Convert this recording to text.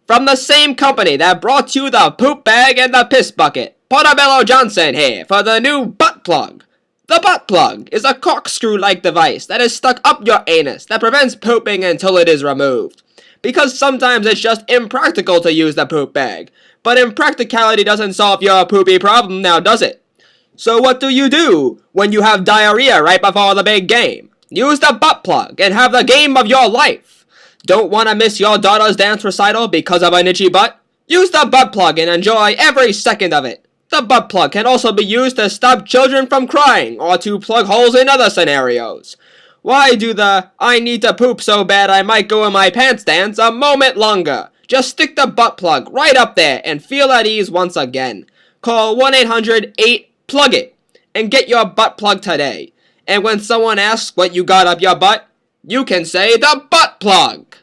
From the same company that brought you the poop bag and the piss bucket, Portobello Johnson here for the new butt plug. The butt plug is a corkscrew-like device that is stuck up your anus that prevents pooping until it is removed. Because sometimes it's just impractical to use the poop bag. But impracticality doesn't solve your poopy problem now, does it? So what do you do when you have diarrhea right before the big game? Use the butt plug and have the game of your life. Don't want to miss your daughter's dance recital because of an itchy butt? Use the butt plug and enjoy every second of it. The butt plug can also be used to stop children from crying or to plug holes in other scenarios. Why do the I need to poop so bad I might go in my pants dance a moment longer? Just stick the butt plug right up there and feel at ease once again. Call 1-800-8-PLUG-IT and get your butt plug today. And when someone asks what you got up your butt, you can say the butt plug.